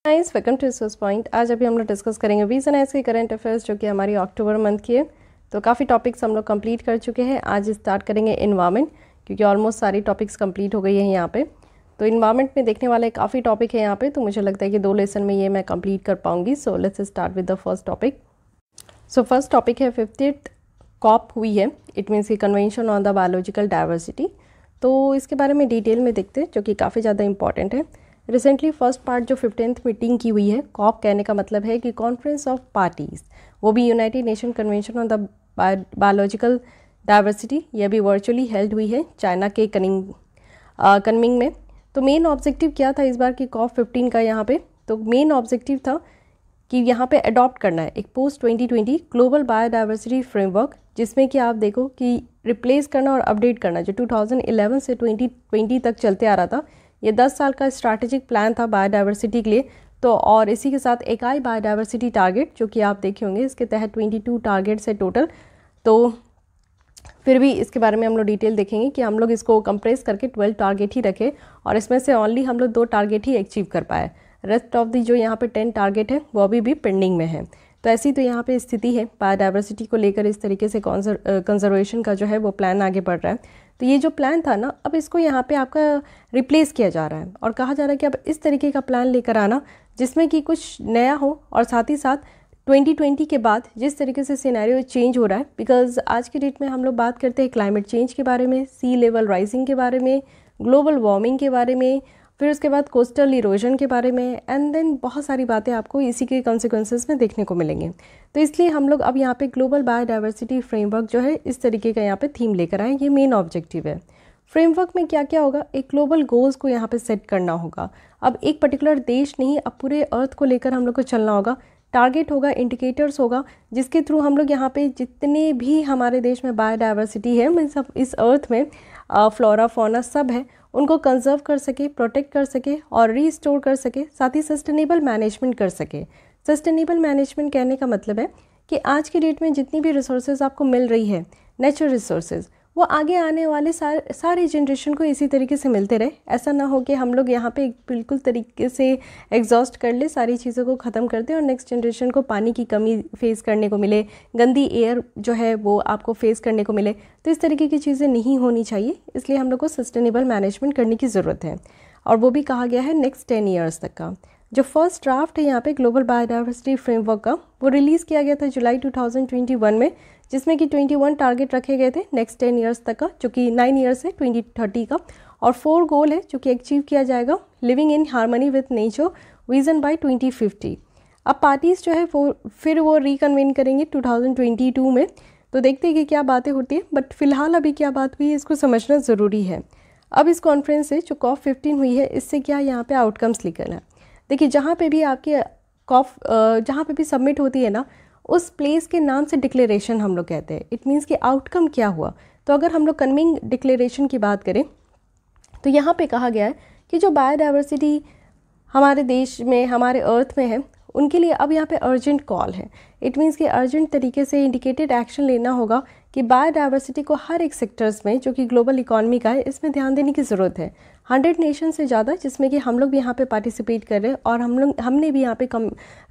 Nice, welcome to resource point. आज अभी हम लोग डिस्कस करेंगे बीएसएनएस के करंट अफेयर्स जो कि हमारी अक्टूबर मंथ की है। तो काफ़ी टॉपिक्स हम लोग कंप्लीट कर चुके हैं। आज स्टार्ट करेंगे इन्वायरमेंट, क्योंकि ऑलमोस्ट सारी टॉपिक्स कंप्लीट हो गई हैं यहाँ पे। तो इन्वायरमेंट में देखने वाले काफ़ी टॉपिक है यहाँ पे, तो मुझे लगता है कि 2 लेसन में ये मैं कंप्लीट कर पाऊँगी। So let's start with the first topic. So first topic है 50th कॉप हुई है, इट मीन्स की convention on the biological diversity. तो इसके बारे में डिटेल में देखते हैं, जो कि काफ़ी ज़्यादा इंपॉर्टेंट है। रिसेंटली फर्स्ट पार्ट जो 15th मीटिंग की हुई है, कॉप कहने का मतलब है कि कॉन्फ्रेंस ऑफ पार्टीज़, वो भी United nation convention on the biological diversity, यह भी वर्चुअली हेल्ड हुई है चाइना के कनमिंग में। तो मेन ऑब्जेक्टिव क्या था इस बार की कॉप 15 का यहाँ पे? तो मेन ऑब्जेक्टिव था कि यहाँ पे अडॉप्ट करना है एक पोस्ट 2020 ग्लोबल बायोडाइवर्सिटी फ्रेमवर्क, जिसमें कि आप देखो कि रिप्लेस करना और अपडेट करना जो 2011 से 2020 तक चलते आ रहा था। ये 10 साल का स्ट्रैटेजिक प्लान था बायोडाइवर्सिटी के लिए। तो और इसी के साथ इकाई बायोडाइवर्सिटी टारगेट जो कि आप देखे होंगे, इसके तहत 22 टारगेट्स है टोटल। तो फिर भी इसके बारे में हम लोग डिटेल देखेंगे कि हम लोग इसको कंप्रेस करके 12 टारगेट ही रखे, और इसमें से ओनली हम लोग 2 टारगेट ही अचीव कर पाए। रेस्ट ऑफ दी जो यहाँ पे 10 टारगेट है वो अभी भी पेंडिंग में है। तो ऐसी तो यहाँ पे स्थिति है बायोडाइवर्सिटी को लेकर। इस तरीके से कंजर्वेशन का जो है वो प्लान आगे बढ़ रहा है। तो ये जो प्लान था ना, अब इसको यहाँ पे आपका रिप्लेस किया जा रहा है और कहा जा रहा है कि अब इस तरीके का प्लान लेकर आना जिसमें कि कुछ नया हो, और साथ ही साथ 2020 के बाद जिस तरीके से सिनेरियो चेंज हो रहा है, बिकॉज आज की डेट में हम लोग बात करते हैं क्लाइमेट चेंज के बारे में, सी लेवल राइजिंग के बारे में, ग्लोबल वार्मिंग के बारे में, फिर उसके बाद कोस्टल इरोजन के बारे में, एंड देन बहुत सारी बातें आपको इसी के कॉन्सिक्वेंसेस में देखने को मिलेंगे। तो इसलिए हम लोग अब यहाँ पे ग्लोबल बायोडाइवर्सिटी फ्रेमवर्क जो है इस तरीके का यहाँ पे थीम लेकर आए। ये मेन ऑब्जेक्टिव है। फ्रेमवर्क में क्या क्या होगा, एक ग्लोबल गोल्स को यहाँ पे सेट करना होगा। अब एक पर्टिकुलर देश नहीं, अब पूरे अर्थ को लेकर हम लोग को चलना होगा। टारगेट होगा, इंडिकेटर्स होगा, जिसके थ्रू हम लोग यहाँ पे जितने भी हमारे देश में बायोडाइवर्सिटी है, मीन्स सब इस अर्थ में फ्लोरा फौना सब है, उनको कंजर्व कर सके, प्रोटेक्ट कर सके और रीस्टोर कर सके, साथ ही सस्टेनेबल मैनेजमेंट कर सके। सस्टेनेबल मैनेजमेंट कहने का मतलब है कि आज की डेट में जितनी भी रिसोर्सेज आपको मिल रही है, नेचुरल रिसोर्सेज, वो आगे आने वाले सारे जनरेशन को इसी तरीके से मिलते रहे। ऐसा ना हो कि हम लोग यहाँ पे बिल्कुल तरीके से एग्जॉस्ट कर ले, सारी चीज़ों को ख़त्म कर दें और नेक्स्ट जनरेशन को पानी की कमी फेस करने को मिले, गंदी एयर जो है वो आपको फेस करने को मिले। तो इस तरीके की चीज़ें नहीं होनी चाहिए, इसलिए हम लोग को सस्टेनेबल मैनेजमेंट करने की ज़रूरत है। और वो भी कहा गया है नेक्स्ट 10 ईयर्स तक का। जो फर्स्ट ड्राफ्ट है यहाँ पे ग्लोबल बायोडाइवर्सिटी फ्रेमवर्क का, वो रिलीज़ किया गया था जुलाई 2021 में, जिसमें कि 21 टारगेट रखे गए थे नेक्स्ट 10 ईयर्स तक का, जो कि 9 ईयर्स है 2030 का, और 4 गोल है जो कि अचीव किया जाएगा। Living in harmony with nature vision bye 2050। अब पार्टीज़ जो है वो फिर वो रिकन्वेन करेंगे 2022 में। तो देखते हैं कि क्या बातें होती हैं, बट फिलहाल अभी क्या बात हुई है इसको समझना ज़रूरी है। अब इस कॉन्फ्रेंस से जो कॉप 15 हुई है, इससे क्या यहाँ पे आउटकम्स निकल है। देखिए, जहाँ पे भी आपकी कॉप जहाँ पे भी सबमिट होती है ना, उस प्लेस के नाम से डिक्लेरेशन हम लोग कहते हैं। इट मीन्स कि आउटकम क्या हुआ। तो अगर हम लोग कन्विंग डिक्लेरेशन की बात करें तो यहाँ पे कहा गया है कि जो बायोडाइवर्सिटी हमारे देश में, हमारे अर्थ में है, उनके लिए अब यहाँ पे अर्जेंट कॉल है। इट मीन्स कि अर्जेंट तरीके से इंडिकेटेड एक्शन लेना होगा कि बायोडाइवर्सिटी को हर एक सेक्टर्स में जो कि ग्लोबल इकॉनमी का है, इसमें ध्यान देने की ज़रूरत है। 100 नेशन से ज़्यादा, जिसमें कि हम लोग भी यहाँ पे पार्टिसिपेट कर रहे हैं, और हमने भी यहाँ पे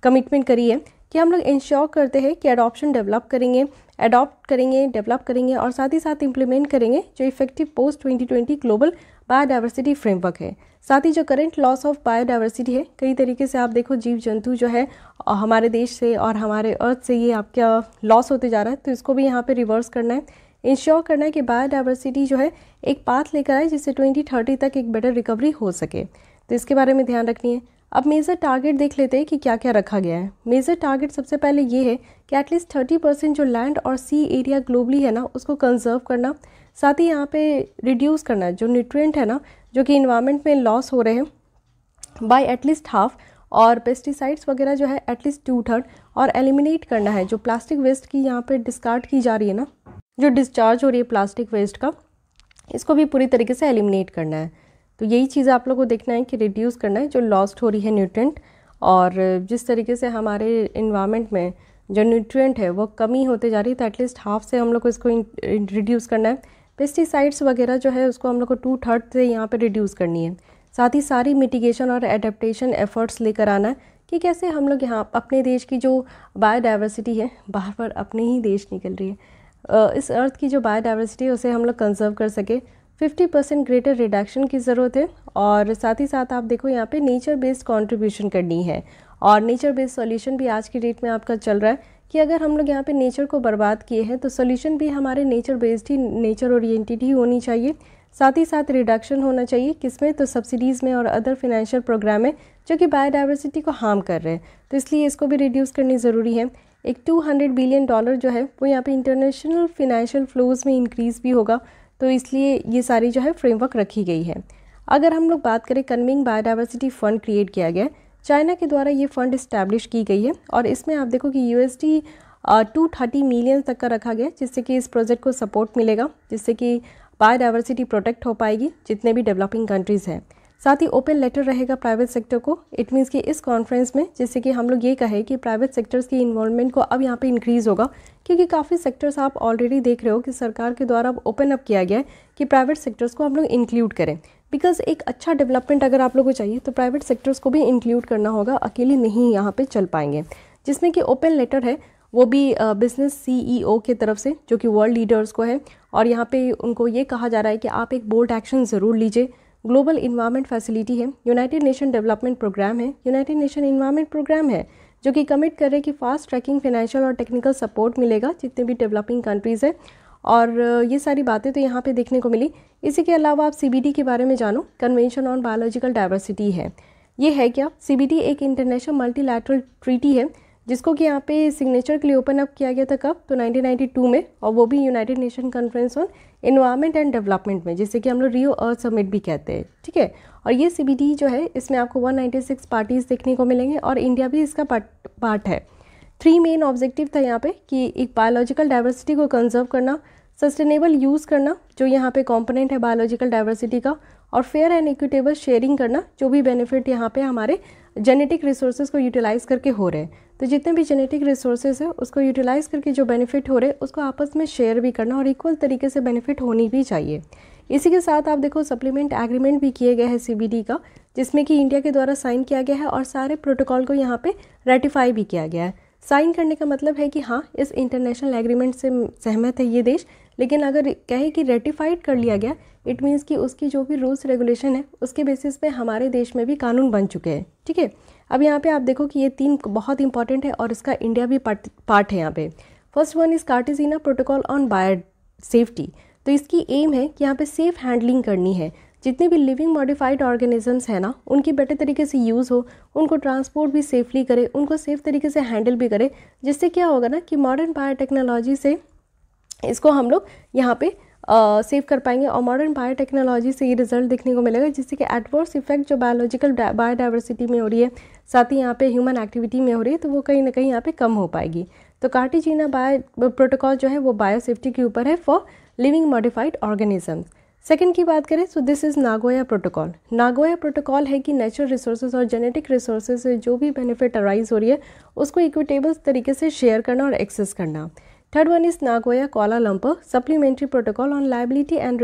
कमिटमेंट करी है कि हम लोग इंश्योर करते हैं कि अडॉप्ट करेंगे, डेवलप करेंगे और साथ ही साथ इम्प्लीमेंट करेंगे जो effective post 2020 global biodiversity framework है। साथ ही जो करंट लॉस ऑफ बायोडाइवर्सिटी है, कई तरीके से आप देखो जीव जंतु जो है हमारे देश से और हमारे अर्थ से ये आपका लॉस होते जा रहा है, तो इसको भी यहाँ पे रिवर्स करना है। इंश्योर करना है कि बायोडाइवर्सिटी जो है एक पाथ लेकर आए जिससे 2030 तक एक बेटर रिकवरी हो सके। तो इसके बारे में ध्यान रखनी है। अब मेजर टारगेट देख लेते हैं कि क्या क्या रखा गया है। मेजर टारगेट सबसे पहले ये है कि एटलीस्ट 30% जो लैंड और सी एरिया ग्लोबली है ना, उसको कंजर्व करना। साथ ही यहाँ पे रिड्यूस करना जो न्यूट्रिएंट है ना, जो कि इन्वायरमेंट में लॉस हो रहे हैं, बाय एटलीस्ट हाफ, और पेस्टिसाइड्स वगैरह जो है एटलीस्ट 2/3, और एलिमिनेट करना है जो प्लास्टिक वेस्ट की यहाँ पे डिस्कार्ड की जा रही है ना, जो डिस्चार्ज हो रही है प्लास्टिक वेस्ट का, इसको भी पूरी तरीके से एलिमिनेट करना है। तो यही चीज़ आप लोगों को देखना है कि रिड्यूस करना है जो लॉस्ट हो रही है न्यूट्रिएंट, और जिस तरीके से हमारे इन्वायरमेंट में जो न्यूट्रिएंट है वो कमी होते जा रही है, तो एटलीस्ट हाफ से हम लोग को इसको रिड्यूस करना है। पेस्टिसाइड्स वगैरह जो है उसको हम लोग को 2/3 से यहाँ पे रिड्यूस करनी है। साथ ही सारी मिटिगेशन और एडेप्टेशन एफर्ट्स लेकर आना है कि कैसे हम लोग यहाँ अपने देश की जो बायोडाइवर्सिटी है, बार बार अपने ही देश निकल रही है, इस अर्थ की जो बायोडाइवर्सिटी है उसे हम लोग कंजर्व कर सके। 50% ग्रेटर रिडक्शन की ज़रूरत है और साथ ही साथ आप देखो यहाँ पे नेचर बेस्ड कंट्रीब्यूशन करनी है। और नेचर बेस्ड सॉल्यूशन भी आज की डेट में आपका चल रहा है कि अगर हम लोग यहाँ पे नेचर को बर्बाद किए हैं तो सॉल्यूशन भी हमारे नेचर बेस्ड ही, नेचर ओरिएंटेड ही होनी चाहिए। साथ ही साथ रिडक्शन होना चाहिए किसमें, तो सब्सिडीज़ में और अदर फिनेंशियल प्रोग्राम में जो कि बायोडाइवर्सिटी को हार्म कर रहे हैं, तो इसलिए इसको भी रिड्यूस करनी ज़रूरी है। एक $200 बिलियन जो है वो यहाँ पे इंटरनेशनल फिनेंशियल फ्लोज में इंक्रीज़ भी होगा, तो इसलिए ये सारी जो है फ्रेमवर्क रखी गई है। अगर हम लोग बात करें, कन्विंग बायोडाइवर्सिटी फ़ंड क्रिएट किया गया है, चाइना के द्वारा ये फ़ंड इस्टेब्लिश की गई है और इसमें आप देखो कि USD 230 मिलियन तक का रखा गया, जिससे कि इस प्रोजेक्ट को सपोर्ट मिलेगा, जिससे कि बायोडाइवर्सिटी प्रोटेक्ट हो पाएगी जितने भी डेवलपिंग कंट्रीज़ हैं। साथ ही ओपन लेटर रहेगा प्राइवेट सेक्टर को। इट मीन्स कि इस कॉन्फ्रेंस में जिससे कि हम लोग ये कहें कि प्राइवेट सेक्टर्स की इन्वॉल्वमेंट को अब यहाँ पे इंक्रीज़ होगा, क्योंकि काफ़ी सेक्टर्स आप ऑलरेडी देख रहे हो कि सरकार के द्वारा अब ओपन अप किया गया है कि प्राइवेट सेक्टर्स को हम लोग इंक्लूड करें। बिकॉज एक अच्छा डेवलपमेंट अगर आप लोगों को चाहिए तो प्राइवेट सेक्टर्स को भी इंक्लूड करना होगा, अकेले नहीं यहाँ पे चल पाएंगे। जिसमें कि ओपन लेटर है वो भी बिजनेस CEO के तरफ से, जो कि वर्ल्ड लीडर्स को है, और यहाँ पे उनको ये कहा जा रहा है कि आप एक बोल्ड एक्शन ज़रूर लीजिए। ग्लोबल इन्वायरमेंट फैसिलिटी है, यूनाइटेड नेशन डेवलपमेंट प्रोग्राम है, यूनाइटेड नेशन इन्वायरमेंट प्रोग्राम है, जो कि कमिट कर रहे हैं कि फास्ट ट्रैकिंग फाइनेंशियल और टेक्निकल सपोर्ट मिलेगा जितने भी डेवलपिंग कंट्रीज़ है। और ये सारी बातें तो यहाँ पे देखने को मिली। इसी के अलावा आप CBD के बारे में जानो, कन्वेंशन ऑन बायोलॉजिकल डाइवर्सिटी है। ये है क्या? CBD एक इंटरनेशनल मल्टीलैटरल ट्रीटी है जिसको कि यहाँ पे सिग्नेचर के लिए ओपन अप किया गया था कब, तो 1992 में, और वो भी United nation conference on environment and development में, जिसे कि हम लोग रियो अर्थ समिट भी कहते हैं। ठीक है, और ये CBD जो है इसमें आपको 196 पार्टीज़ देखने को मिलेंगे और इंडिया भी इसका पार्ट है। 3 मेन ऑब्जेक्टिव था यहाँ पे कि एक बायोलॉजिकल डाइवर्सिटी को कंजर्व करना, सस्टेनेबल यूज़ करना जो यहाँ पे कंपोनेंट है बायोलॉजिकल डाइवर्सिटी का, और फेयर एंड इक्विटेबल शेयरिंग करना, जो भी बेनिफिट यहाँ पे हमारे जेनेटिक रिसोर्सेज को यूटिलाइज़ करके हो रहे हैं। तो जितने भी जेनेटिक रिसोर्सेज है उसको यूटिलाइज़ करके जो बेनिफिट हो रहे हैं उसको आपस में शेयर भी करना, और इक्वल तरीके से बेनिफिट होनी भी चाहिए। इसी के साथ आप देखो सप्लीमेंट एग्रीमेंट भी किए गए हैं CBD का, जिसमें कि इंडिया के द्वारा साइन किया गया है और सारे प्रोटोकॉल को यहाँ पे रेटिफाई भी किया गया है। साइन करने का मतलब है कि हाँ, इस इंटरनेशनल एग्रीमेंट से सहमत है ये देश, लेकिन अगर कहे कि रेटिफाइड कर लिया गया, इट मीन्स कि उसकी जो भी रूल्स रेगुलेशन है उसके बेसिस पे हमारे देश में भी कानून बन चुके हैं। ठीक है, अब यहाँ पे आप देखो कि ये 3 बहुत इंपॉर्टेंट है और इसका इंडिया भी पार्ट है यहाँ पे। First one is Cartagena protocol on biosafety. तो इसकी एम है कि यहाँ पे सेफ हैंडलिंग करनी है, जितने भी लिविंग मॉडिफाइड ऑर्गेनिजम्स है ना उनकी बेटर तरीके से यूज़ हो, उनको ट्रांसपोर्ट भी सेफली करे, उनको सेफ तरीके से हैंडल भी करे, जिससे क्या होगा ना कि मॉडर्न बायोटेक्नोलॉजी से इसको हम लोग यहाँ पे सेव कर पाएंगे, और मॉडर्न बायोटेक्नोलॉजी से ये रिजल्ट देखने को मिलेगा, जिससे कि एडवर्स इफेक्ट जो बायोलॉजिकल बायोडाइवर्सिटी में हो रही है, साथ ही यहाँ पे ह्यूमन एक्टिविटी में हो रही है, तो वो कहीं ना कहीं यहाँ पे कम हो पाएगी। तो कार्टेसिना बायो प्रोटोकॉल जो है वो बायो सेफ्टी के ऊपर है for living modified organisms. Second की बात करें तो this is Nagoya protocol. Nagoya protocol है कि नेचुरल रिसोर्सेज और जेनेटिक रिसोर्सेज से जो भी बेनिफिट अराइज हो रही है उसको इक्विटेबल तरीके से शेयर करना और एक्सेस करना। Third one is Nagoya Kuala Lumpur supplementary protocol on liability and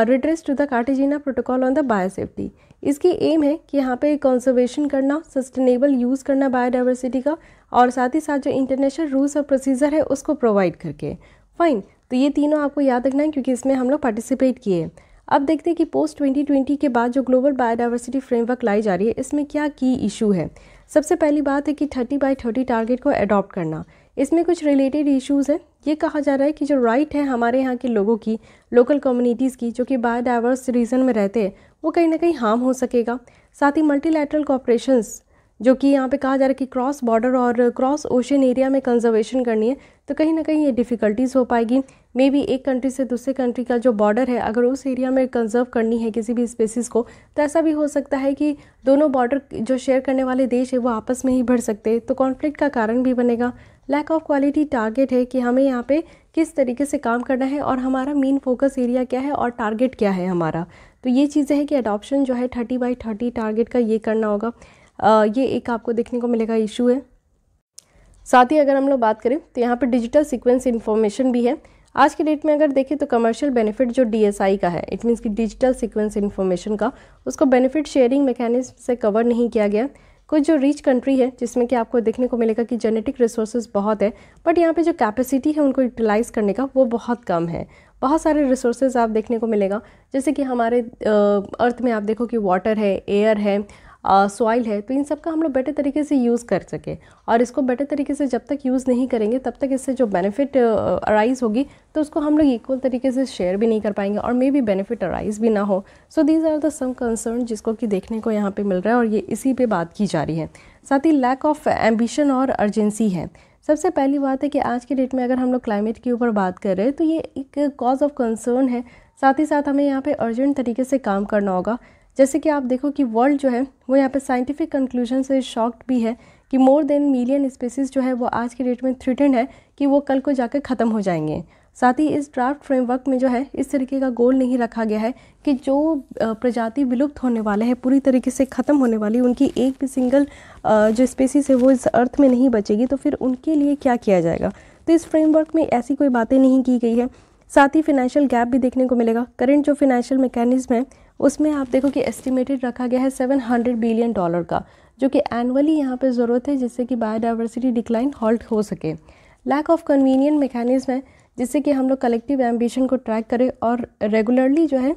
redress to the Cartagena protocol on the biosafety. इसकी एम है कि यहाँ पे कंजर्वेशन करना, सस्टेनेबल यूज़ करना बायोडाइवर्सिटी का, और साथ ही साथ जो इंटरनेशनल रूल्स और प्रोसीजर है उसको प्रोवाइड करके। फाइन, तो ये तीनों आपको याद रखना है क्योंकि इसमें हम लोग पार्टिसिपेट किए। अब देखते हैं कि पोस्ट 2020 के बाद जो ग्लोबल बायोडाइवर्सिटी फ्रेमवर्क लाई जा रही है इसमें क्या की इशू है। सबसे पहली बात है कि 30/30 टारगेट को अडॉप्ट करना। इसमें कुछ रिलेटेड इश्यूज़ हैं। ये कहा जा रहा है कि जो राइट है हमारे यहाँ के लोगों की, लोकल कम्युनिटीज़ की जो कि बायोडाइवर्स रीजन में रहते हैं, वो कहीं ना कहीं हार्म हो सकेगा। साथ ही मल्टीलैटरल कॉपरेशंस जो कि यहाँ पे कहा जा रहा है कि क्रॉस बॉर्डर और क्रॉस ओशन एरिया में कंजर्वेशन करनी है, तो कहीं ना कहीं ये डिफ़िकल्टीज़ हो पाएगी। मे बी एक कंट्री से दूसरे कंट्री का जो बॉर्डर है अगर उस एरिया में कंजर्व करनी है किसी भी स्पेसीज़ को, तो ऐसा भी हो सकता है कि दोनों बॉर्डर जो शेयर करने वाले देश है वो आपस में ही बढ़ सकते हैं, तो कॉन्फ्लिक्ट का कारण भी बनेगा। लैक ऑफ क्वालिटी टारगेट है कि हमें यहाँ पे किस तरीके से काम करना है और हमारा मेन फोकस एरिया क्या है और टारगेट क्या है हमारा। तो ये चीज़ें हैं कि अडॉप्शन जो है 30/30 टारगेट का ये करना होगा। ये एक आपको देखने को मिलेगा इशू है। साथ ही अगर हम लोग बात करें तो यहाँ पर डिजिटल सीक्वेंस इन्फॉर्मेशन भी है। आज की डेट में अगर देखें तो कमर्शियल बेनिफिट जो DSI का है, इट मीन्स कि डिजिटल सीक्वेंस इन्फॉर्मेशन का, उसको बेनिफिट शेयरिंग मैकेनिज्म से कवर नहीं किया गया। कुछ जो रिच कंट्री है जिसमें कि आपको देखने को मिलेगा कि जेनेटिक रिसोर्सेज बहुत है, बट यहाँ पे जो कैपेसिटी है उनको यूटिलाइज़ करने का वो बहुत कम है। बहुत सारे रिसोर्सेज आप देखने को मिलेगा, जैसे कि हमारे अर्थ में आप देखो कि वाटर है, एयर है, सॉइल है, तो इन सब का हम लोग बेटर तरीके से यूज़ कर सके। और इसको बेटर तरीके से जब तक यूज़ नहीं करेंगे तब तक इससे जो बेनिफिट अराइज होगी तो उसको हम लोग इक्वल तरीके से शेयर भी नहीं कर पाएंगे और मे बी बेनिफिट अराइज भी ना हो। So these are the some concern जिसको कि देखने को यहाँ पे मिल रहा है और ये इसी पे बात की जा रही है। साथ ही लैक ऑफ एम्बिशन और अर्जेंसी है। सबसे पहली बात है कि आज के डेट में अगर हम लोग क्लाइमेट के ऊपर बात कर रहे हैं तो ये एक कॉज ऑफ कंसर्न है। साथ ही साथ हमें यहाँ पे अर्जेंट तरीके से काम करना होगा। जैसे कि आप देखो कि वर्ल्ड जो है वो यहाँ पे साइंटिफिक कंक्लूजन से शॉक्ड भी है कि मोर देन मिलियन स्पीसीज जो है वो आज के डेट में थ्रेटेंड है कि वो कल को जाकर ख़त्म हो जाएंगे। साथ ही इस ड्राफ्ट फ्रेमवर्क में जो है इस तरीके का गोल नहीं रखा गया है कि जो प्रजाति विलुप्त होने वाले हैं, पूरी तरीके से ख़त्म होने वाली, उनकी एक भी सिंगल जो स्पीसीज है वो इस अर्थ में नहीं बचेगी, तो फिर उनके लिए क्या किया जाएगा। तो इस फ्रेमवर्क में ऐसी कोई बातें नहीं की गई है। साथ ही फिनेंशियल गैप भी देखने को मिलेगा। करेंट जो फिनेंशियल मैकेनिज्म है उसमें आप देखो कि एस्टिमेटेड रखा गया है $700 बिलियन का, जो कि एनुअली यहाँ पे ज़रूरत है जिससे कि बायोडाइवर्सिटी डिक्लाइन हॉल्ट हो सके। लैक ऑफ कन्वीनियंट मैकेनिज्म है जिससे कि हम लोग कलेक्टिव एम्बिशन को ट्रैक करें और रेगुलरली जो है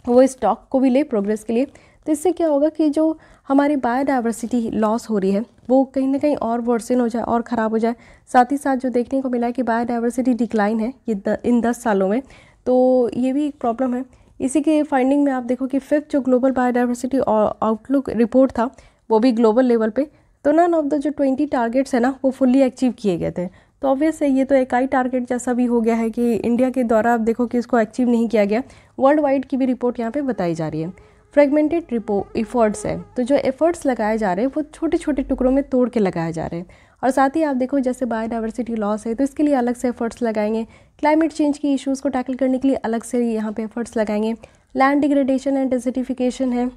वो स्टॉक को भी ले प्रोग्रेस के लिए। तो इससे क्या होगा कि जो हमारी बायोडाइवर्सिटी लॉस हो रही है वो कहीं ना कहीं और वर्सन हो जाए और ख़राब हो जाए। साथ ही साथ जो देखने को मिला है कि बायोडाइवर्सिटी डिक्लाइन है ये इन 10 सालों में, तो ये भी एक प्रॉब्लम है। इसी के फाइंडिंग में आप देखो कि 5th जो ग्लोबल बायोडाइवर्सिटी आउटलुक रिपोर्ट था वो भी ग्लोबल लेवल पे, तो नन ऑफ द जो 20 टारगेट्स है ना वो फुल्ली अचीव किए गए थे। तो ऑब्वियस है ये तो इकाई टारगेट जैसा भी हो गया है कि इंडिया के द्वारा आप देखो कि इसको अचीव नहीं किया गया। वर्ल्ड वाइड की भी रिपोर्ट यहाँ पे बताई जा रही है। फ्रेगमेंटेड एफर्ट्स है, तो जो एफर्ट्स लगाए जा रहे हैं वो छोटे छोटे टुकड़ों में तोड़ के लगाए जा रहे हैं। और साथ ही आप देखो जैसे बायोडाइवर्सिटी लॉस है तो इसके लिए अलग से एफर्ट्स लगाएंगे, क्लाइमेट चेंज की इश्यूज़ को टैकल करने के लिए अलग से यहाँ पे एफर्ट्स लगाएंगे, लैंड डिग्रेडेशन एंड डेजर्टिफिकेशन है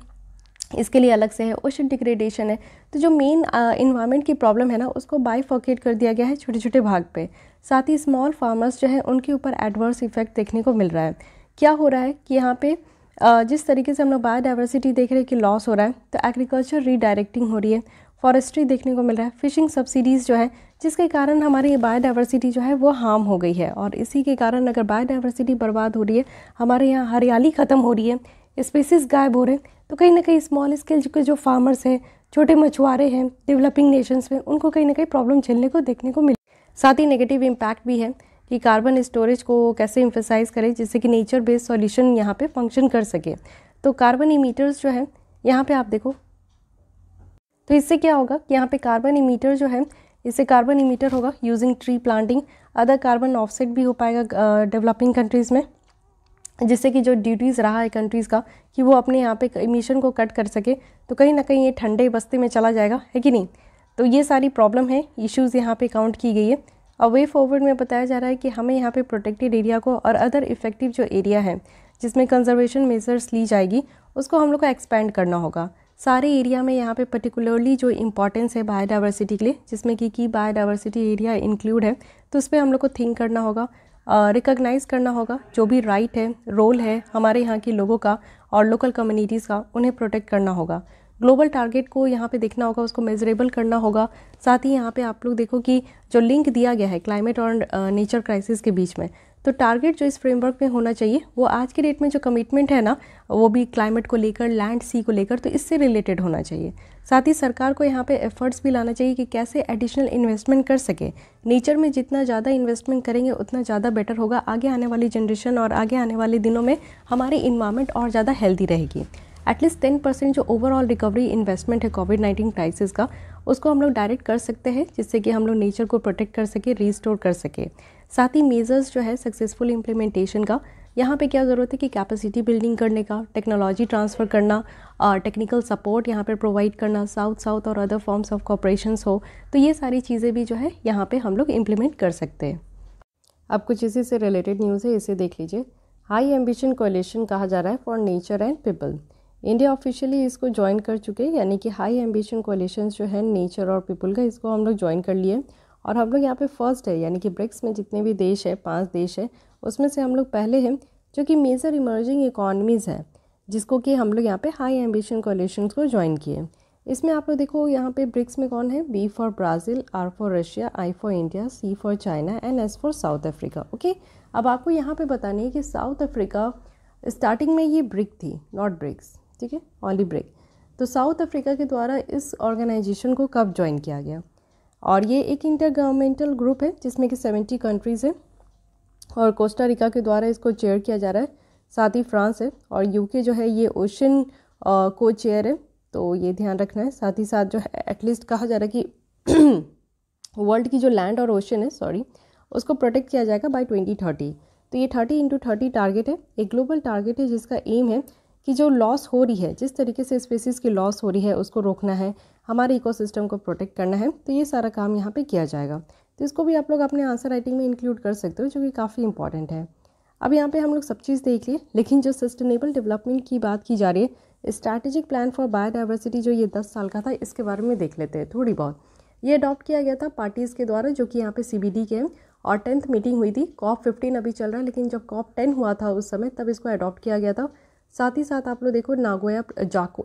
इसके लिए अलग से है, ओशन डिग्रेडेशन है। तो जो मेन इन्वायरमेंट की प्रॉब्लम है ना उसको बाइफर्केट कर दिया गया है छोटे छोटे भाग पे। साथ ही स्मॉल फार्मर्स जो है उनके ऊपर एडवर्स इफेक्ट देखने को मिल रहा है। क्या हो रहा है कि यहाँ पे जिस तरीके से हम लोग बायोडाइवर्सिटी देख रहे हैं कि लॉस हो रहा है, तो एग्रीकल्चर रीडायरेक्टिंग हो रही है, फॉरेस्ट्री देखने को मिल रहा है, फिशिंग सब्सिडीज़ जो है जिसके कारण हमारी ये बायोडाइवर्सिटी जो है वो हार्म हो गई है। और इसी के कारण अगर बायोडाइवर्सिटी बर्बाद हो रही है, हमारे यहाँ हरियाली ख़त्म हो रही है, स्पीसीज़ गायब हो रहे हैं, तो कहीं ना कहीं स्मॉल स्केल के जो फार्मर्स हैं, छोटे मछुआरे हैं डेवलपिंग नेशंस में, उनको कहीं ना कहीं प्रॉब्लम झेलने को देखने को मिले। साथ ही नेगेटिव इम्पैक्ट भी है कि कार्बन स्टोरेज को कैसे एम्फेसाइज करें जिससे कि नेचर बेस्ड सॉल्यूशन यहाँ पे फंक्शन कर सके। तो कार्बन इमीटर्स जो है यहाँ पे आप देखो, तो इससे क्या होगा कि यहाँ पे कार्बन इमीटर जो है, इससे कार्बन इमीटर होगा using tree planting, other carbon offset भी हो पाएगा डेवलपिंग कंट्रीज़ में, जिससे कि जो ड्यूटीज़ रहा है कंट्रीज़ का कि वो अपने यहाँ पे इमिशन को कट कर सके, तो कहीं ना कहीं ये ठंडे बस्ते में चला जाएगा, है कि नहीं। तो ये सारी प्रॉब्लम है, इश्यूज़ यहाँ पे काउंट की गई है। और वे फॉरवर्ड में बताया जा रहा है कि हमें यहाँ पे प्रोटेक्टेड एरिया को और अदर इफेक्टिव जो एरिया है जिसमें कंजर्वेशन मेजर्स ली जाएगी उसको हम लोग को एक्सपेंड करना होगा सारे एरिया में। यहाँ पे पर्टिकुलरली जो इंपॉर्टेंस है बायोडाइवर्सिटी के लिए, जिसमें कि बायोडाइवर्सिटी एरिया इंक्लूड है, तो उस पर हम लोग को थिंक करना होगा, रिकॉग्नाइज़ करना होगा जो भी राइट है, रोल है हमारे यहाँ के लोगों का और लोकल कम्युनिटीज़ का, उन्हें प्रोटेक्ट करना होगा। ग्लोबल टारगेट को यहाँ पे देखना होगा, उसको मेजरेबल करना होगा। साथ ही यहाँ पे आप लोग देखो कि जो लिंक दिया गया है क्लाइमेट और नेचर क्राइसिस के बीच में, तो टारगेट जो इस फ्रेमवर्क में होना चाहिए वो आज के डेट में जो कमिटमेंट है ना वो भी क्लाइमेट को लेकर, लैंड सी को लेकर, तो इससे रिलेटेड होना चाहिए। साथ ही सरकार को यहाँ पे एफर्ट्स भी लाना चाहिए कि कैसे एडिशनल इन्वेस्टमेंट कर सके। नेचर में जितना ज़्यादा इन्वेस्टमेंट करेंगे उतना ज़्यादा बेटर होगा, आगे आने वाली जनरेशन और आगे आने वाले दिनों में हमारी इन्वायरमेंट और ज़्यादा हेल्दी रहेगी। एटलीस्ट 10% जो ओवरऑल रिकवरी इन्वेस्टमेंट है कोविड-19 क्राइसिस का, उसको हम लोग डायरेक्ट कर सकते हैं जिससे कि हम लोग नेचर को प्रोटेक्ट कर सके, रीस्टोर कर सके। साथ ही मेजर्स जो है सक्सेसफुल इम्प्लीमेंटेशन का, यहाँ पे क्या ज़रूरत है कि कैपेसिटी बिल्डिंग करने का, टेक्नोलॉजी ट्रांसफ़र करना, टेक्निकल सपोर्ट यहाँ पे प्रोवाइड करना, साउथ और अदर फॉर्म्स ऑफ कॉपरेशंस हो, तो ये सारी चीज़ें भी जो है यहाँ पे हम लोग इम्प्लीमेंट कर सकते हैं। अब कुछ इसी से रिलेटेड न्यूज़ है, इसे देख लीजिए। हाई एम्बिशन कोलिशन कहा जा रहा है for nature and people. India officially इसको ज्वाइन कर चुके हैं, यानी कि हाई एम्बिशन कोलिशन जो है नेचर और पीपल का, इसको हम लोग ज्वाइन कर लिए। और हम लोग यहाँ पे फर्स्ट है, यानी कि ब्रिक्स में जितने भी देश है 5 देश है उसमें से हम लोग पहले हैं जो कि मेजर इमर्जिंग इकॉनमीज़ है, जिसको कि हम लोग यहाँ पे हाई एम्बिशन कोलिशंस को ज्वाइन किए। इसमें आप लोग देखो यहाँ पे ब्रिक्स में कौन है, B for Brazil, R for Russia, I for India, C for China and S for South Africa. Okay, अब आपको यहाँ पे बतानी है कि साउथ अफ्रीका स्टार्टिंग में ये ब्रिक थी, नॉट ब्रिक्स, ठीक है, ओनली ब्रिक। तो साउथ अफ्रीका के द्वारा इस ऑर्गेनाइजेशन को कब ज्वाइन किया गया, और ये एक इंटर गवर्नमेंटल ग्रुप है जिसमें कि 70 कंट्रीज़ है, और कोस्टा रिका के द्वारा इसको चेयर किया जा रहा है। साथ ही फ्रांस है, और यूके जो है ये ओशन को चेयर है, तो ये ध्यान रखना है। साथ ही साथ जो है एटलीस्ट कहा जा रहा है कि वर्ल्ड की जो लैंड और ओशन है उसको प्रोटेक्ट किया जाएगा बाय 2030। तो ये 30x30 टारगेट है, एक ग्लोबल टारगेट है जिसका एम है कि जो लॉस हो रही है, जिस तरीके से स्पीसीज़ की लॉस हो रही है उसको रोकना है, हमारे इकोसिस्टम को प्रोटेक्ट करना है। तो ये सारा काम यहाँ पे किया जाएगा। तो इसको भी आप लोग अपने आंसर राइटिंग में इंक्लूड कर सकते हो, जो कि काफ़ी इंपॉर्टेंट है। अब यहाँ पे हम लोग सब चीज़ देख लिए, लेकिन जो सस्टेनेबल डेवलपमेंट की बात की जा रही है, स्ट्रैटेजिक प्लान फॉर बायोडाइवर्सिटी जो ये 10 साल का था, इसके बारे में देख लेते हैं थोड़ी बहुत। ये अडॉप्ट किया गया था पार्टीज़ के द्वारा, जो कि यहाँ पे CBD के हैं, और 10th मीटिंग हुई थी। COP15 अभी चल रहा है, लेकिन जब COP10 हुआ था उस समय, तब इसको अडॉप्ट किया गया था। साथ ही साथ आप लोग देखो नागोया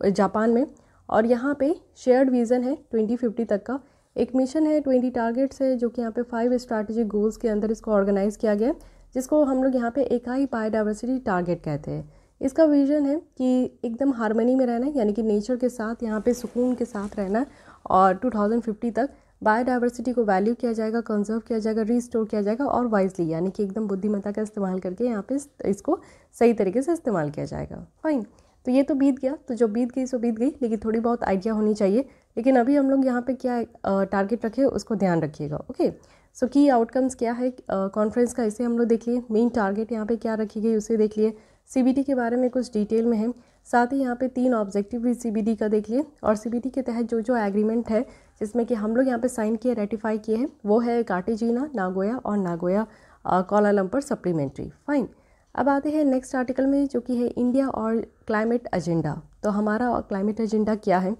जापान में, और यहाँ पे शेयर्ड विज़न है 2050 तक का, एक मिशन है, 20 टारगेट्स है, जो कि यहाँ पे 5 स्ट्रैटेजिक गोल्स के अंदर इसको ऑर्गेनाइज किया गया, जिसको हम लोग यहाँ पे इकाई बायोडाइवर्सिटी टारगेट कहते हैं। इसका विजन है कि एकदम हार्मनी में रहना है, यानी कि नेचर के साथ यहाँ पे सुकून के साथ रहना, और 2050 तक बायोडाइवर्सिटी को वैल्यू किया जाएगा, कंजर्व किया जाएगा, रीस्टोर किया जाएगा, और वाइजली यानी कि एकदम बुद्धिमत्ता का इस्तेमाल करके यहाँ पे इसको सही तरीके से इस्तेमाल किया जाएगा। फाइन, तो ये तो बीत गया, तो जो बीत गई सो बीत गई, लेकिन थोड़ी बहुत आइडिया होनी चाहिए। लेकिन अभी हम लोग यहाँ पे क्या टारगेट रखे उसको ध्यान रखिएगा। ओके, सो की आउटकम्स क्या है कॉन्फ्रेंस का, इसे हम लोग देख लिए। मेन टारगेट यहाँ पे क्या रखी गई उसे देख लिए। CBD के बारे में कुछ डिटेल में है। साथ ही यहाँ पे 3 ऑब्जेक्टिव भी CBD का देख लिए, और CBD के तहत जो जो एग्रीमेंट है जिसमें कि हम लोग यहाँ पे साइन किए, रेटिफाई किए हैं, वो है कार्टेजिना, नागोया और नागोया कोलालमपुर सप्लीमेंट्री। फाइन, अब आते हैं नेक्स्ट आर्टिकल में, जो कि है इंडिया और क्लाइमेट एजेंडा। तो हमारा क्लाइमेट एजेंडा क्या है,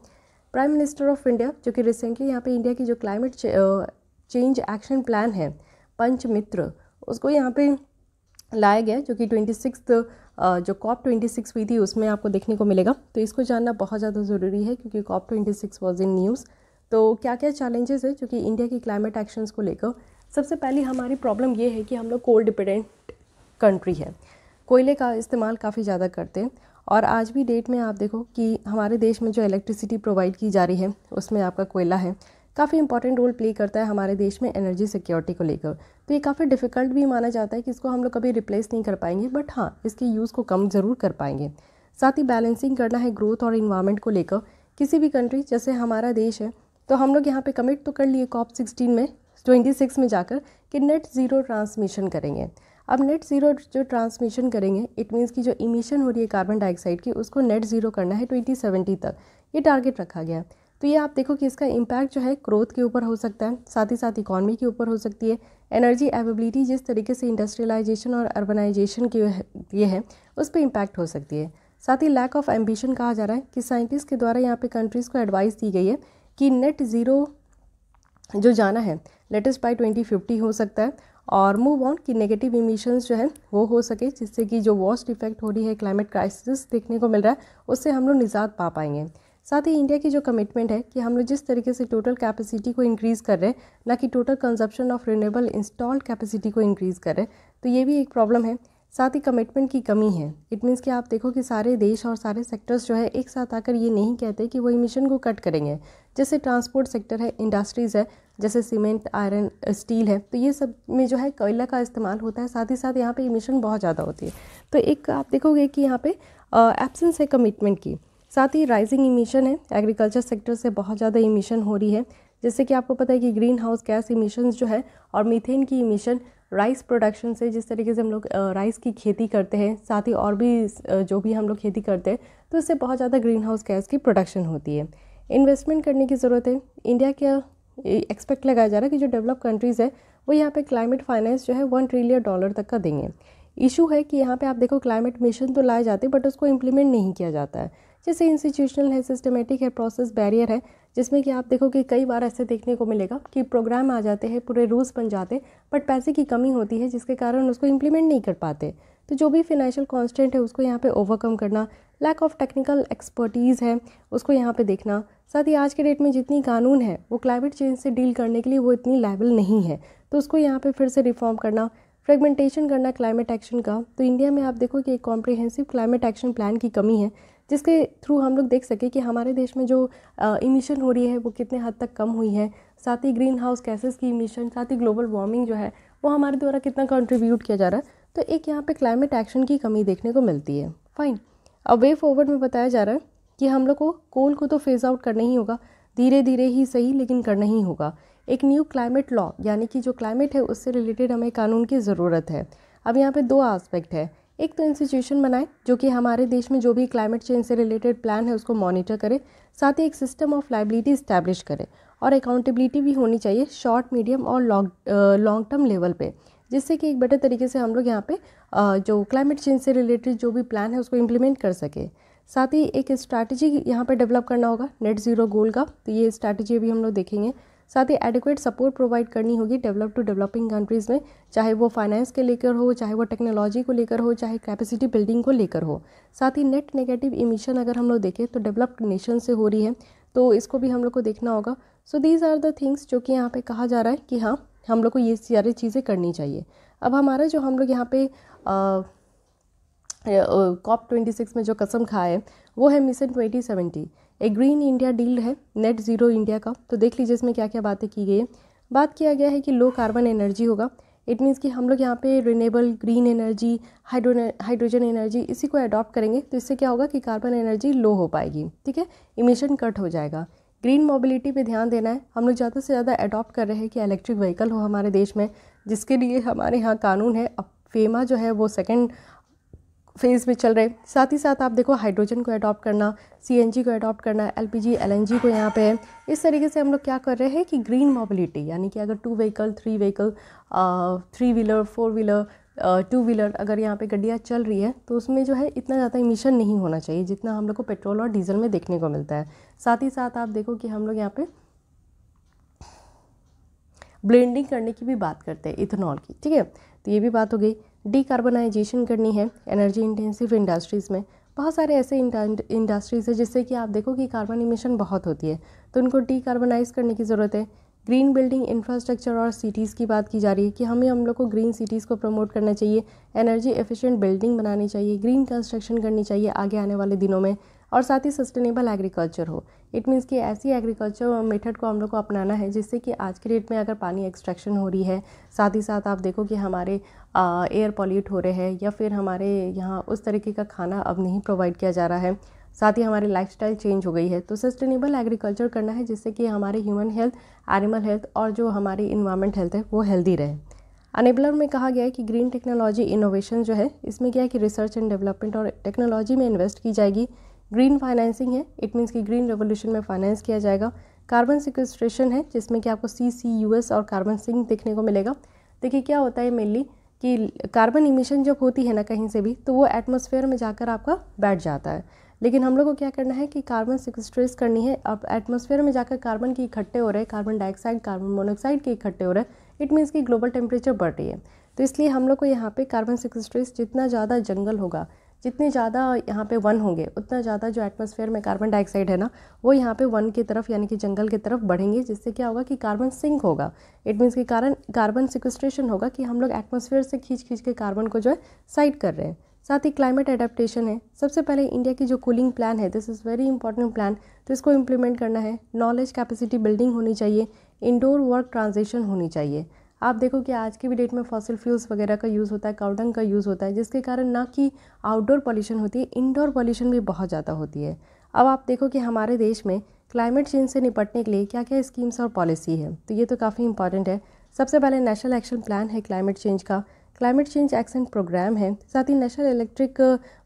प्राइम मिनिस्टर ऑफ इंडिया, जो कि रिसेंटली यहाँ पे इंडिया की जो क्लाइमेट चेंज एक्शन प्लान है पंचमित्र, उसको यहाँ पे लाया गया, जो कि 26 जो COP26 हुई थी उसमें आपको देखने को मिलेगा। तो इसको जानना बहुत ज़्यादा ज़रूरी है, क्योंकि COP26 वॉज इन न्यूज़। तो क्या क्या चैलेंजेस है जो कि इंडिया की क्लाइमेट एक्शंस को लेकर। सबसे पहली हमारी प्रॉब्लम ये है कि हम लोग कोल डिपेंडेंट कंट्री है, कोयले का इस्तेमाल काफ़ी ज़्यादा करते हैं, और आज भी डेट में आप देखो कि हमारे देश में जो इलेक्ट्रिसिटी प्रोवाइड की जा रही है उसमें आपका कोयला है, काफ़ी इंपॉर्टेंट रोल प्ले करता है हमारे देश में एनर्जी सिक्योरिटी को लेकर। तो ये काफ़ी डिफ़िकल्ट भी माना जाता है कि इसको हम लोग कभी रिप्लेस नहीं कर पाएंगे, बट हाँ इसके यूज़ को कम ज़रूर कर पाएंगे। साथ ही बैलेंसिंग करना है ग्रोथ और इन्वायरमेंट को लेकर। किसी भी कंट्री, जैसे हमारा देश है, तो हम लोग यहाँ पे कमिट तो कर लिए COP16 में 26 में जाकर कि नेट ज़ीरो ट्रांसमिशन करेंगे। अब नेट ज़ीरो जो ट्रांसमिशन करेंगे, इट मीन्स की जो इमिशन हो रही है कार्बन डाइऑक्साइड की, उसको नेट ज़ीरो करना है 2070 तक, ये टारगेट रखा गया। तो ये आप देखो कि इसका इम्पैक्ट जो है ग्रोथ के ऊपर हो सकता है, साथ ही साथ इकॉनमी के ऊपर हो सकती है, एनर्जी अवेलेबिलिटी जिस तरीके से इंडस्ट्रियलाइजेशन और अर्बनाइजेशन की ये है उस पर इम्पैक्ट हो सकती है। साथ ही लैक ऑफ एम्बिशन कहा जा रहा है कि साइंटिस्ट के द्वारा यहाँ पे कंट्रीज़ को एडवाइस दी गई है कि नेट ज़ीरो जो जाना है लेटेस्ट बाय 2050 हो सकता है, और मूव ऑन कि नेगेटिव इमिशंस जो है वो हो सके, जिससे कि जो वर्स्ट इफेक्ट हो रही है क्लाइमेट क्राइसिस देखने को मिल रहा है उससे हम लोग निजात पा पाएंगे। साथ ही इंडिया की जो कमिटमेंट है कि हम लोग जिस तरीके से टोटल कैपेसिटी को इंक्रीज़ कर रहे हैं, ना कि total consumption of renewable installed capacity को इंक्रीज़ कर रहे हैं, तो ये भी एक प्रॉब्लम है। साथ ही कमिटमेंट की कमी है। इट मीन्स कि आप देखो कि सारे देश और सारे सेक्टर्स जो है एक साथ आकर ये नहीं कहते कि वो इमिशन को कट करेंगे। जैसे ट्रांसपोर्ट सेक्टर है, इंडस्ट्रीज़ है, जैसे सीमेंट, आयरन, स्टील है, तो ये सब में जो है कोयला का इस्तेमाल होता है, साथ ही साथ यहाँ पे इमिशन बहुत ज़्यादा होती है। तो एक आप देखोगे कि यहाँ पे एब्सेंस है कमिटमेंट की। साथ ही राइजिंग इमिशन है, एग्रीकल्चर सेक्टर से बहुत ज़्यादा इमिशन हो रही है, जैसे कि आपको पता है कि ग्रीन हाउस गैस इमिशंस जो है और मीथेन की इमिशन राइस प्रोडक्शन से, जिस तरीके से हम लोग राइस की खेती करते हैं, साथ ही और भी जो भी हम लोग खेती करते हैं, तो इससे बहुत ज़्यादा ग्रीन हाउस गैस की प्रोडक्शन होती है। इन्वेस्टमेंट करने की ज़रूरत है। इंडिया क्या एक्सपेक्ट लगाया जा रहा है कि जो डेवलप कंट्रीज़ है वो यहाँ पे क्लाइमेट फाइनेंस जो है $1 ट्रिलियन तक का देंगे। इशू है कि यहाँ पे आप देखो क्लाइमेट मिशन तो लाए जाते हैं बट उसको इम्प्लीमेंट नहीं किया जाता है। जैसे इंस्टीट्यूशनल है, सिस्टमेटिक है, प्रोसेस बैरियर है, जिसमें कि आप देखो कि कई बार ऐसे देखने को मिलेगा कि प्रोग्राम आ जाते हैं, पूरे रूल्स बन जाते हैं, बट पैसे की कमी होती है जिसके कारण उसको इम्प्लीमेंट नहीं कर पाते। तो जो भी फाइनेंशियल कॉन्स्टेंट है उसको यहाँ पे ओवरकम करना, लैक ऑफ टेक्निकल एक्सपर्टीज़ है उसको यहाँ पे देखना। साथ ही आज के डेट में जितनी कानून है वो क्लाइमेट चेंज से डील करने के लिए वो इतनी लायबल नहीं है, तो उसको यहाँ पे फिर से रिफॉर्म करना, फ्रेगमेंटेशन करना क्लाइमेट एक्शन का। तो इंडिया में आप देखो कि एक कॉम्प्रिहेंसिव क्लाइमेट एक्शन प्लान की कमी है, जिसके थ्रू हम लोग देख सके कि हमारे देश में जो इमिशन हो रही है वो कितने हद तक कम हुई है, साथ ही ग्रीन हाउस गैसेस की इमिशन, साथ ही ग्लोबल वार्मिंग जो है वो हमारे द्वारा कितना कंट्रीब्यूट किया जा रहा है। तो एक यहाँ पे क्लाइमेट एक्शन की कमी देखने को मिलती है। फाइन, अब वे फॉरवर्ड में बताया जा रहा है कि हम लोग को कोल को तो फेज आउट करना ही होगा, धीरे धीरे ही सही लेकिन करना ही होगा। एक न्यू क्लाइमेट लॉ यानी कि जो क्लाइमेट है उससे रिलेटेड हमें कानून की ज़रूरत है। अब यहाँ पे दो एस्पेक्ट है, एक तो इंस्टीट्यूशन बनाए जो कि हमारे देश में जो भी क्लाइमेट चेंज से रिलेटेड प्लान है उसको मॉनिटर करे, साथ ही एक सिस्टम ऑफ लाइबिलिटी इस्टेब्लिश करे और अकाउंटेबिलिटी भी होनी चाहिए शॉर्ट, मीडियम और लॉन्ग टर्म लेवल पे, जिससे कि एक बेटर तरीके से हम लोग यहाँ पे जो क्लाइमेट चेंज से रिलेटेड जो भी प्लान है उसको इम्प्लीमेंट कर सके। साथ ही एक स्ट्रैटेजी यहाँ पे डेवलप करना होगा नेट ज़ीरो गोल का, तो ये स्ट्रैटेजी भी हम लोग देखेंगे। साथ ही एडिक्वेट सपोर्ट प्रोवाइड करनी होगी डेवलप टू डेवलपिंग कंट्रीज़ में, चाहे वो फाइनेंस के लेकर हो, चाहे वो टेक्नोलॉजी को लेकर हो, चाहे कैपेसिटी बिल्डिंग को लेकर हो। साथ ही नेट नेगेटिव इमिशन अगर हम लोग देखें तो डेवलप्ड नेशन से हो रही है, तो इसको भी हम लोग को देखना होगा। So these are the things जो कि यहाँ पे कहा जा रहा है कि हाँ हम लोग को ये सारी चीज़ें करनी चाहिए। अब हमारा जो हम लोग यहाँ पे COP26 में जो कसम खाए है वो है मिशन 2070, एक ग्रीन इंडिया डील है नेट ज़ीरो इंडिया का। तो देख लीजिए इसमें क्या क्या बातें की गई है। बात किया गया है कि लो कार्बन एनर्जी होगा, इट मीन्स कि हम लोग यहाँ पे renewable green energy, hydrogen energy इसी को अडॉप्ट करेंगे, तो इससे क्या होगा कि कार्बन एनर्जी लो हो पाएगी, ठीक है, इमिशन कट हो जाएगा। ग्रीन मोबिलिटी पे ध्यान देना है, हम लोग ज़्यादा से ज़्यादा अडॉप्ट कर रहे हैं कि इलेक्ट्रिक व्हीकल हो हमारे देश में, जिसके लिए हमारे यहाँ कानून है। अब फेमा जो है वो सेकेंड फेज़ में चल रहे। साथ ही साथ आप देखो हाइड्रोजन को अडॉप्ट करना, CNG को अडॉप्ट करना, LPG LNG को यहाँ पे है। इस तरीके से हम लोग क्या कर रहे हैं कि ग्रीन मोबिलिटी यानी कि अगर 2 vehicle 3 vehicle 3 wheeler 4 wheeler 2 wheeler अगर यहाँ पे गाड़ियाँ चल रही है तो उसमें जो है इतना ज़्यादा इमिशन नहीं होना चाहिए जितना हम लोग को पेट्रोल और डीजल में देखने को मिलता है। साथ ही साथ आप देखो कि हम लोग यहाँ पे ब्लेंडिंग करने की भी बात करते हैं इथेनॉल की, ठीक है, तो ये भी बात हो गई। डीकार्बनाइजेशन करनी है एनर्जी इंटेंसिव इंडस्ट्रीज़ में, बहुत सारे ऐसे इंडस्ट्रीज़ है जिससे कि आप देखो कि कार्बन इमिशन बहुत होती है, तो उनको डीकार्बनाइज करने की ज़रूरत है। ग्रीन बिल्डिंग इंफ्रास्ट्रक्चर और सिटीज़ की बात की जा रही है कि हम लोग को ग्रीन सिटीज़ को प्रमोट करना चाहिए, एनर्जी एफिशिएंट बिल्डिंग बनानी चाहिए, ग्रीन कंस्ट्रक्शन करनी चाहिए आगे आने वाले दिनों में, और साथ ही सस्टेनेबल एग्रीकल्चर हो। इट मीन्स कि ऐसी एग्रीकल्चर मेथड को हम लोग को अपनाना है जिससे कि आज के डेट में अगर पानी एक्सट्रैक्शन हो रही है, साथ ही साथ आप देखो कि हमारे एयर पॉल्यूट हो रहे हैं या फिर हमारे यहाँ उस तरीके का खाना अब नहीं प्रोवाइड किया जा रहा है, साथ ही हमारी लाइफस्टाइल चेंज हो गई है, तो सस्टेनेबल एग्रीकल्चर करना है जिससे कि हमारे ह्यूमन हेल्थ, एनिमल हेल्थ और जो हमारी इन्वायरमेंट हेल्थ है वो हेल्दी रहे। अनेबलर में कहा गया है कि ग्रीन टेक्नोलॉजी इनोवेशन जो है इसमें क्या है कि रिसर्च एंड डेवलपमेंट और टेक्नोलॉजी में इन्वेस्ट की जाएगी। ग्रीन फाइनेंसिंग है, इट मीन्स कि ग्रीन रेवोल्यूशन में फाइनेंस किया जाएगा। कार्बन सिक्वेस्ट्रेशन है जिसमें कि आपको CCUS और कार्बन सिंक देखने को मिलेगा। देखिए क्या होता है मेनली कि कार्बन इमिशन जब होती है ना कहीं से भी तो वो एटमॉस्फेयर में जाकर आपका बैठ जाता है, लेकिन हम लोग को क्या करना है कि कार्बन सिक्वेस्ट्रेट करनी है। अब एटमॉस्फेयर में जाकर कार्बन की इकट्ठे हो रहे हैं, कार्बन डाइऑक्साइड कार्बन मोनोऑक्साइड के इकट्ठे हो रहे हैं, इट मीन्स कि ग्लोबल टेम्परेचर बढ़ रही है। तो इसलिए हम लोग को यहाँ पे कार्बन सिक्वेस्ट्रेट जितना ज़्यादा जंगल होगा, जितने ज़्यादा यहाँ पे वन होंगे, उतना ज़्यादा जो एटमॉस्फेयर में कार्बन डाइऑक्साइड है ना वो यहाँ पे वन की तरफ यानी कि जंगल की तरफ बढ़ेंगे, जिससे क्या होगा कि कार्बन सिंक होगा। इट मीन्स कि कार्बन सिक्वेस्ट्रेशन होगा कि हम लोग एटमॉस्फेयर से खींच के कार्बन को जो है साइड कर रहे हैं। साथ ही क्लाइमेट एडेप्टेशन है, सबसे पहले इंडिया की जो कूलिंग प्लान है, this is very important plan, तो इसको इम्प्लीमेंट करना है। नॉलेज कैपेसिटी बिल्डिंग होनी चाहिए, इंडोर वर्क ट्रांजिशन होनी चाहिए। आप देखो कि आज की भी डेट में फॉसिल फ्यूल्स वगैरह का यूज़ होता है, काउडंग का यूज़ होता है, जिसके कारण ना कि आउटडोर पॉल्यूशन होती है, इंडोर पॉल्यूशन भी बहुत ज़्यादा होती है। अब आप देखो कि हमारे देश में क्लाइमेट चेंज से निपटने के लिए क्या क्या स्कीम्स और पॉलिसी है, तो ये तो काफ़ी इंपॉर्टेंट है। सबसे पहले नेशनल एक्शन प्लान है क्लाइमेट चेंज का, क्लाइमेट चेंज एक्शन प्रोग्राम है, साथ ही national electric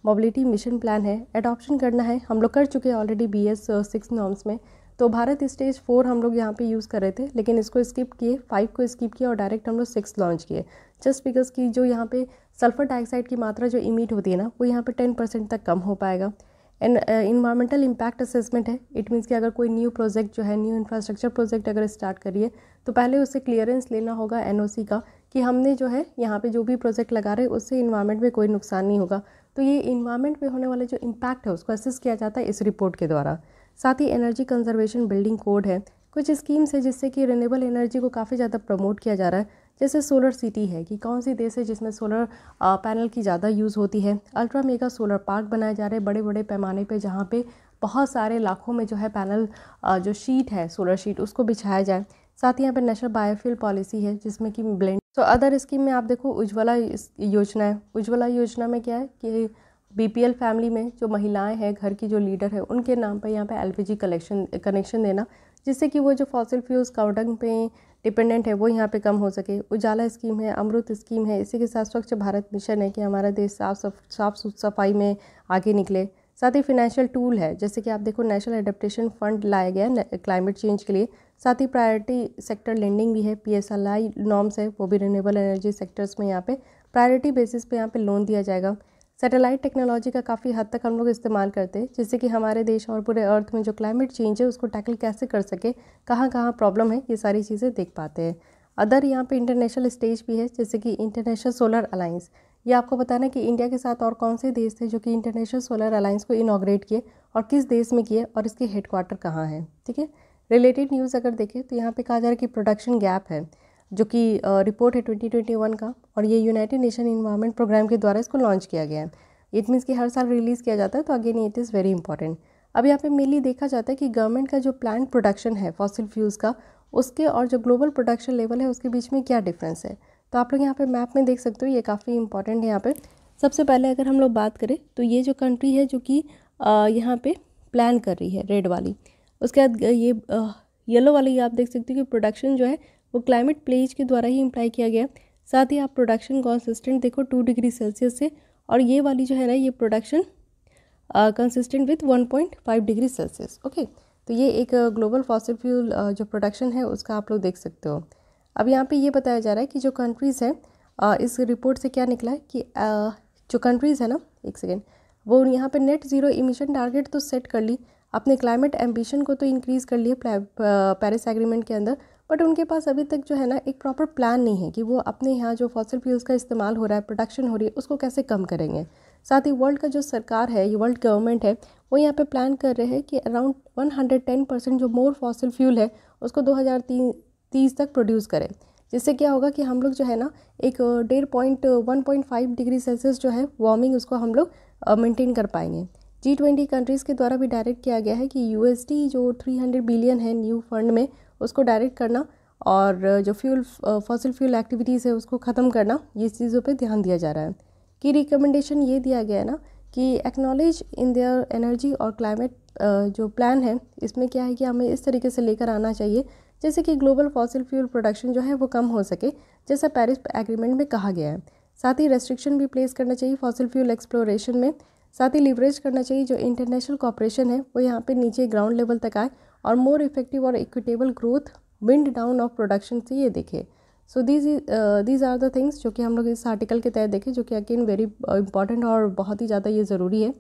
mobility mission plan है, एडॉप्शन करना है। हम लोग कर चुके हैं ऑलरेडी BS 6 नॉर्म्स में, तो भारत स्टेज 4 हम लोग यहाँ पे यूज़ कर रहे थे, लेकिन इसको स्किप किए, 5 को स्किप किया और डायरेक्ट हम लोग 6 लॉन्च किए, जस्ट बिकॉज की जो यहाँ पे सल्फर डाइऑक्साइड की मात्रा जो इमिट होती है ना वो यहाँ पे 10% तक कम हो पाएगा। इन्वायरमेंटल इम्पैक्ट असेसमेंट है। इट मीन्स कि अगर कोई न्यू प्रोजेक्ट जो है, न्यू इंफ्रास्ट्रक्चर प्रोजेक्ट अगर स्टार्ट करिए तो पहले उससे क्लियरेंस लेना होगा एनओसी का कि हमने जो है यहाँ पे जो भी प्रोजेक्ट लगा रहे हैं उससे इन्वायरमेंट में कोई नुकसान नहीं होगा। तो ये इन्वायरमेंट में होने वाले जो इम्पैक्ट है उसको असेस किया जाता है इस रिपोर्ट के द्वारा। साथ ही एनर्जी कंजर्वेशन बिल्डिंग कोड है, कुछ स्कीम्स है जिससे कि रिन्यूएबल एनर्जी को काफ़ी ज़्यादा प्रमोट किया जा रहा है। जैसे सोलर सिटी है कि कौन सी देश है जिसमें सोलर पैनल की ज़्यादा यूज़ होती है। अल्ट्रा मेगा सोलर पार्क बनाए जा रहे हैं बड़े बड़े पैमाने पे, जहाँ पे बहुत सारे लाखों में जो है पैनल जो शीट है सोलर शीट उसको बिछाया जाए। साथ ही यहाँ पे नेशनल बायोफ्यूल पॉलिसी है जिसमें कि ब्लेंड। तो अदर स्कीम में आप देखो उज्ज्वला योजना है। उज्ज्वला योजना में क्या है कि बीपीएल फैमिली में जो महिलाएं हैं, घर की जो लीडर है, उनके नाम पर यहाँ पे एलपीजी कनेक्शन देना, जिससे कि वो जो फॉसिल फ्यूल्स काउंटिंग पे डिपेंडेंट है वो यहाँ पे कम हो सके। उजाला स्कीम है, अमृत स्कीम है। इसी के साथ स्वच्छ भारत मिशन है कि हमारा देश साफ सफाई में आगे निकले। साथ ही फिनेंशियल टूल है, जैसे कि आप देखो नेशनल एडेप्टेशन फंड लाया गया है क्लाइमेट चेंज के लिए। साथ ही प्रायोरिटी सेक्टर लेंडिंग भी है, PSLI नॉर्म्स है, वो भी रिन्यूएबल एनर्जी सेक्टर्स में यहाँ पे प्रायोरिटी बेसिस पे यहाँ पे लोन दिया जाएगा। सैटेलाइट टेक्नोलॉजी का काफ़ी हद तक हम लोग इस्तेमाल करते हैं, जिससे कि हमारे देश और पूरे अर्थ में जो क्लाइमेट चेंज है उसको टैकल कैसे कर सके, कहाँ कहाँ प्रॉब्लम है, ये सारी चीज़ें देख पाते हैं। अदर यहाँ पे इंटरनेशनल स्टेज भी है, जैसे कि इंटरनेशनल सोलर अलायंस। ये आपको बताना है कि इंडिया के साथ और कौन से देश थे जो कि इंटरनेशनल सोलर अलायंस को इनॉग्रेट किए और किस देश में किए और इसके हेडक्वार्टर कहाँ है। ठीक है, रिलेटेड न्यूज़ अगर देखें तो यहाँ पे कहा जा रहा है कि प्रोडक्शन गैप है, जो कि रिपोर्ट है 2021 का, और ये यूनाइटेड नेशन इन्वायरमेंट प्रोग्राम के द्वारा इसको लॉन्च किया गया है। इट मीन्स कि हर साल रिलीज़ किया जाता है, तो again it is very important. अब यहाँ पे मेनली देखा जाता है कि गवर्नमेंट का जो प्लान प्रोडक्शन है फॉसिल फ्यूल्स का, उसके और जो ग्लोबल प्रोडक्शन लेवल है उसके बीच में क्या डिफरेंस है। तो आप लोग यहाँ पे मैप में देख सकते हो, ये काफ़ी इंपॉर्टेंट है। यहाँ पे सबसे पहले अगर हम लोग बात करें तो ये जो कंट्री है जो कि यहाँ पे प्लान कर रही है रेड वाली, उसके बाद ये येलो वाली आप देख सकते हो कि प्रोडक्शन जो है वो क्लाइमेट प्लेज के द्वारा ही इम्प्लाई किया गया। साथ ही आप प्रोडक्शन कंसिस्टेंट देखो 2 डिग्री सेल्सियस से, और ये वाली जो है ना ये production consistent with 1.5 degree Celsius. Okay, तो ये एक ग्लोबल फॉसिल फ्यूल जो प्रोडक्शन है उसका आप लोग देख सकते हो। अब यहाँ पे ये बताया जा रहा है कि जो कंट्रीज़ हैं इस रिपोर्ट से क्या निकला है कि जो कंट्रीज़ है ना, एक सेकेंड, वो यहाँ पे नेट ज़ीरो इमिशन टारगेट तो सेट कर ली, अपने क्लाइमेट एम्बिशन को तो इंक्रीज़ कर लिए पेरिस एग्रीमेंट के अंदर, बट उनके पास अभी तक जो है ना एक प्रॉपर प्लान नहीं है कि वो अपने यहाँ जो फॉसिल फ्यूल्स का इस्तेमाल हो रहा है, प्रोडक्शन हो रही है, उसको कैसे कम करेंगे। साथ ही वर्ल्ड का जो सरकार है, ये वर्ल्ड गवर्नमेंट है, वो यहाँ पे प्लान कर रहे हैं कि अराउंड 110% जो मोर फॉसिल फ्यूल है उसको 2030 तक प्रोड्यूस करें, जिससे क्या होगा कि हम लोग जो है ना एक 1.5 डिग्री सेल्सियस जो है वार्मिंग उसको हम लोग मेंटेन कर पाएंगे। G20 कंट्रीज़ के द्वारा भी डायरेक्ट किया गया है कि USD जो 300 बिलियन है न्यू फंड में उसको डायरेक्ट करना, और जो फॉसिल फ्यूल एक्टिविटीज़ है उसको ख़त्म करना, ये चीज़ों पे ध्यान दिया जा रहा है। कि रिकमेंडेशन ये दिया गया है ना कि एक्नॉलेज इन देयर एनर्जी और क्लाइमेट जो प्लान है इसमें क्या है कि हमें इस तरीके से लेकर आना चाहिए जैसे कि ग्लोबल फॉसिल फ्यूल प्रोडक्शन जो है वो कम हो सके, जैसा पेरिस एग्रीमेंट में कहा गया है। साथ ही रेस्ट्रिक्शन भी प्लेस करना चाहिए फॉसिल फ्यूल एक्सप्लोरेशन में। साथ ही लिवरेज करना चाहिए जो इंटरनेशनल कॉपरेशन है वो यहाँ पे नीचे ग्राउंड लेवल तक आए, और मोर इफेक्टिव और equitable growth wind down of production से ये देखे। सो दीज आर द थिंग्स जो कि हम लोग इस आर्टिकल के तहत देखें, जो कि अगेन वेरी इंपॉर्टेंट और बहुत ही ज़्यादा ये ज़रूरी है।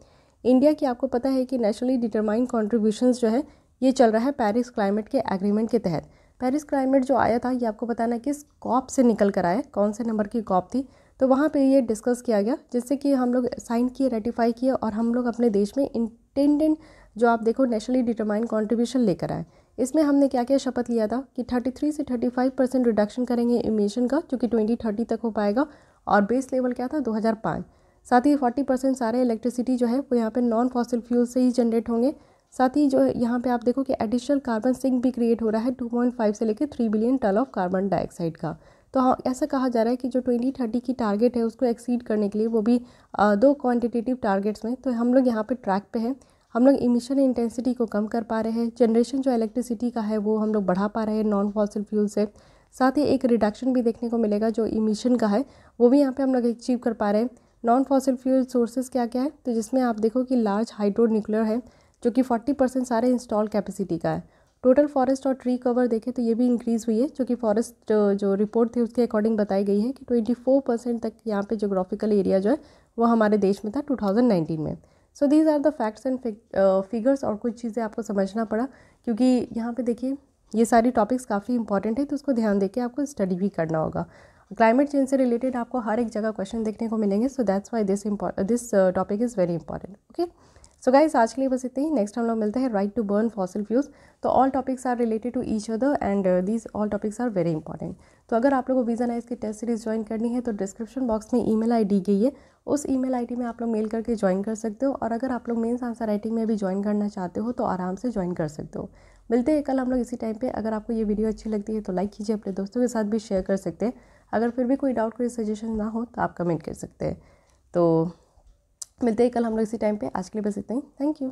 इंडिया की आपको पता है कि नेशनली डिटरमाइंड कॉन्ट्रीब्यूशंस जो है ये चल रहा है पेरिस क्लाइमेट के एग्रीमेंट के तहत। पेरिस क्लाइमेट जो आया था ये आपको बताना किस कॉप से निकल कर आया, कौन से नंबर की कॉप थी, तो वहाँ पे ये डिस्कस किया गया, जिससे कि हम लोग साइन किए, रेटिफाई किए, और हम लोग अपने देश में इंटेंडेंट जो आप देखो नेशनली डिटरमाइंड कॉन्ट्रीब्यूशन लेकर आए। इसमें हमने क्या क्या शपथ लिया था कि 33 से 35% रिडक्शन करेंगे इमिशन का, जो कि 2030 तक हो पाएगा, और बेस लेवल क्या था 2005। साथ ही 40% सारे इलेक्ट्रिसिटी जो है वो यहाँ पे नॉन फॉसिल फ्यूल से ही जनरेट होंगे। साथ ही जो यहाँ पे आप देखो कि एडिशनल कार्बन सिंक भी क्रिएट हो रहा है 2.5 से लेकर 3 billion tonne of carbon dioxide का। तो हाँ, ऐसा कहा जा रहा है कि जो 2030 की टारगेट है उसको एक्सीड करने के लिए, वो भी 2 क्वान्टिटेटिव टारगेट्स में, तो हम लोग यहाँ पे ट्रैक पे हैं। हम लोग इमिशन इंटेंसिटी को कम कर पा रहे हैं, जनरेशन जो इलेक्ट्रिसिटी का है वो हम लोग बढ़ा पा रहे हैं नॉन फॉसिल फ्यूल से। साथ ही एक रिडक्शन भी देखने को मिलेगा जो इमिशन का है वो भी यहाँ पे हम लोग अचीव कर पा रहे हैं। नॉन फॉसिल फ्यूल सोर्सेज क्या क्या है, तो जिसमें आप देखो कि लार्ज हाइड्रो न्यूक्लियर है जो कि 40% सारे इंस्टॉल कैपेसिटी का है। टोटल फॉरेस्ट और ट्री कवर देखें तो ये भी इंक्रीज़ हुई है, जो कि फॉरेस्ट जो रिपोर्ट थी उसके अकॉर्डिंग बताई गई है कि 24% तक यहाँ पे जोग्राफिकल एरिया जो है वो हमारे देश में था 2019 में। So these are the facts and figures. और कुछ चीज़ें आपको समझना पड़ा क्योंकि यहाँ पे देखिए ये सारी टॉपिक्स काफ़ी इंपॉर्टेंट है, तो उसको ध्यान देके आपको स्टडी भी करना होगा। क्लाइमेट चेंज से रिलेटेड आपको हर एक जगह क्वेश्चन देखने को मिलेंगे, so that's why this topic is very important. Okay, so guys आज के लिए बस इतने ही। नेक्स्ट हम लोग मिलते हैं right to burn fossil fuels. तो all topics are related to each other and these all topics are very important. तो अगर आप लोगों को वीज़ा नाइस की टेस्ट सीरीज ज्वाइन करनी है तो डिस्क्रिप्शन बॉक्स में ईमेल आईडी गई है, उस ईमेल आईडी में आप लोग मेल करके ज्वाइन कर सकते हो। और अगर आप लोग मेंस आंसर राइटिंग में भी ज्वाइन करना चाहते हो तो आराम से ज्वाइन कर सकते हो। मिलते हैं कल हम लोग इसी टाइम पे। अगर आपको ये वीडियो अच्छी लगती है तो लाइक कीजिए, अपने दोस्तों के साथ भी शेयर कर सकते हैं। अगर फिर भी कोई डाउट कोई सजेशन ना हो तो आप कमेंट कर सकते हैं। तो मिलते हैं कल हम लोग इसी टाइम पे। आज के लिए बस इतना ही। Thank you.